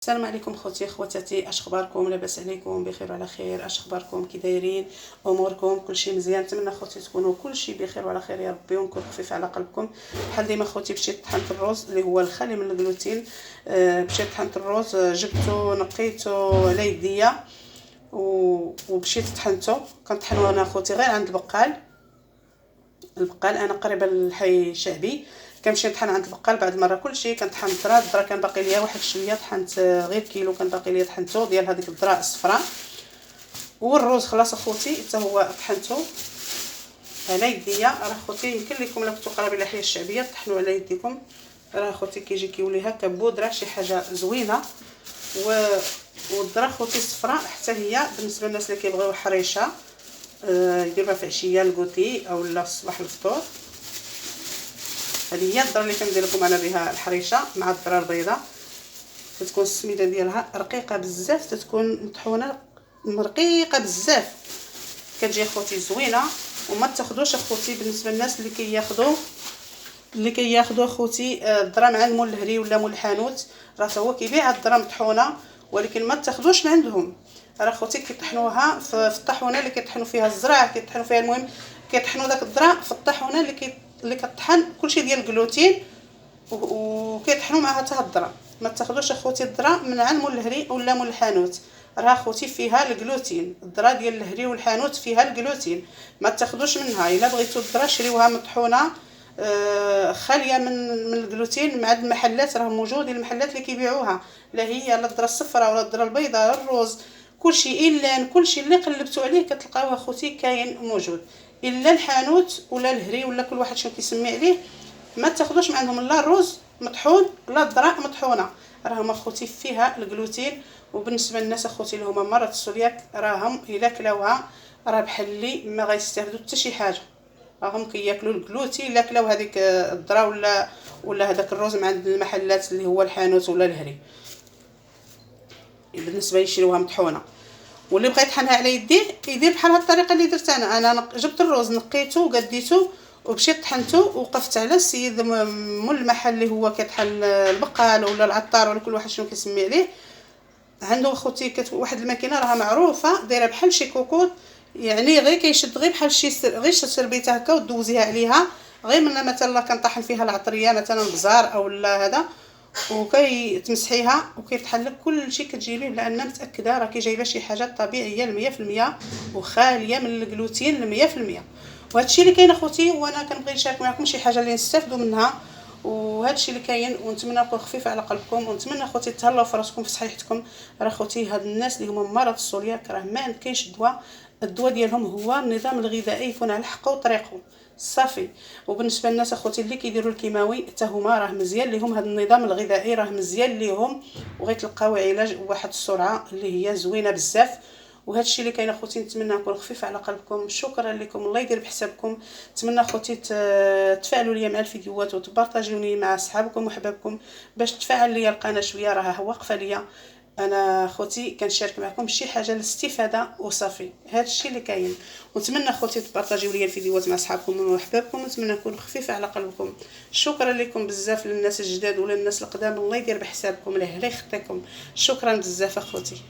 السلام عليكم خوتي خواتاتي، اش اخباركم؟ لاباس عليكم؟ بخير وعلى خير؟ اش اخباركم؟ كي دايرين؟ اموركم كلشي مزيان؟ نتمنى خوتي تكونوا كلشي بخير وعلى خير يا ربي، ونكون خفيف على قلبكم. بحال ديما خوتي مشيت طحنت الروز اللي هو الخالي من الجلوتين. مشيت طحنت الروز، جبته نقيته على يديا ومشيت طحنته. كنطحنو انا خوتي غير عند البقال انا قريبه للحي الشعبي. كنمشي نطحن عند البقال بعد مره كلشي كنطحن الذره كان باقي ليا واحد شويه، طحنت غير كيلو كان باقي ليا طحنته ديال هذيك الذره الصفراء. والروز خلاص اخوتي حتى هو طحنته على يديا. راه خوتي يمكن لكم الا كنتو قرابين للحيه الشعبيه طحنوا على يديكم، راه خوتي كيجي كيولي هكا بودره شي حاجه زوينه. والذره خوتي الصفراء حتى هي بالنسبه للناس اللي كيبغيو حريشه يديروها في عشيه الكوتي او لا الصباح الفطور. هذه هي الذره اللي كندير لكم انا بها الحريشه مع الذره البيضاء. كتكون السميده ديالها رقيقه بزاف، تتكون مطحونه رقيقه بزاف، كتجي اخوتي زوينه. وما تاخذوش اخوتي بالنسبه للناس اللي كياخذوا اخوتي الذره مع المول الهري ولا مول الحانوت، راه هو كيبيع الذره مطحونه، ولكن ما تاخذوش من عندهم. راه اخوتي كيطحنوها في الطاحونه اللي كيطحنوا فيها الزرع، كيطحنوا فيها المهم كيطحنوا داك الذره في الطاحونه اللي كطحن كلشي ديال الجلوتين وكيطحنوا معها حتى الذره. ما تاخذوش اخوتي الذره من عند مول الهري ولا مول الحانوت، راه اخوتي فيها الجلوتين. الذره ديال الهري والحانوت فيها الجلوتين، ما تاخذوش منها. الا بغيتو الذره شريوها مطحونه خاليه من الجلوتين مع المحلات، راه موجودين المحلات اللي كيبيعوها، لا هي لا الذره الصفراء ولا الذره البيضاء لا الروز، كلشي الا كلشي اللي قلبتو عليه كتلقاوه اخوتي كاين موجود. الا الحانوت ولا الهري ولا كل واحد شنو كيسمي عليه، ما تاخذوش من عندهم لا الروز مطحون لا الذره مطحونه، راهم اخوتي فيها الجلوتين. وبالنسبه للناس اخوتي اللي هما مرض السولياك راهم الا كلاوها راه بحال اللي ما غيستافدوا حتى شي حاجه، راهم كياكلوا الجلوتين الا كلاو هذيك الذره ولا هذاك الروز من عند المحلات اللي هو الحانوت ولا الهري، بالنسبه يشريوها مطحونه. واللي بغى يطحنها على يديه يدير بحال هاد الطريقه اللي درت انا جبت الروز نقيته وقديته ومشيت طحنته، وقفت على السيد مول المحل اللي هو كيطحن البقال ولا العطار ولا كل واحد شنو كيسمي عليه، عنده اخوتي واحد الماكينه راها معروفه دايره بحال شي كوكوط، يعني غير كيشد غير بحال شي غير سربيته هكا ودوزيها عليها، غير من مثلا كنطحن فيها العطريه مثلا بزار او لا هذا، وكيتمسحيها وكيطحن لك كلشي كتجيبيه لان متاكده راكي جايبه شي حاجه طبيعيه 100% وخاليه من الجلوتين 100%. وهادشي اللي كاين اخوتي، وانا كنبغي نشارك معكم شي حاجه اللي نستافدوا منها، وهادشي اللي كاين. ونتمنى نكون خفيفه على قلبكم، ونتمنى اخوتي تهلاو في راسكم في صحيحتكم. راه اخوتي هاد الناس اللي هما مرض السولياك راه ما كاينش الدواء ديالهم هو النظام الغذائي يكون على حقه وطريقه صافي. وبالنسبه للناس اخوتي اللي كيديروا الكيماوي حتى هما راه مزيان ليهم هذا النظام الغذائي، راه مزيان ليهم وغيتلقاو علاج بواحد السرعه اللي هي زوينه بزاف. وهذا الشيء اللي كاين اخوتي، نتمنى نكون خفيفه على قلبكم. شكرا لكم، الله يدير بحسابكم. نتمنى اخوتي تفاعلوا لي مع الفيديوهات وتبارطاجيوني مع اصحابكم وحبابكم باش تفاعل لي القناه شويه، راها واقفه ليا انا اخوتي كنشارك معكم شي حاجه للاستفاده وصافي. هذا الشيء اللي كاين، ونتمنى اخوتي تبارطاجيو لي الفيديوهات مع اصحابكم وحبابكم، ونتمنى نكون خفيفه على قلبكم. شكرا لكم بزاف للناس الجداد ولا الناس القدام، الله يدير بحسابكم، الله يخليكم. شكرا بزاف اخوتي.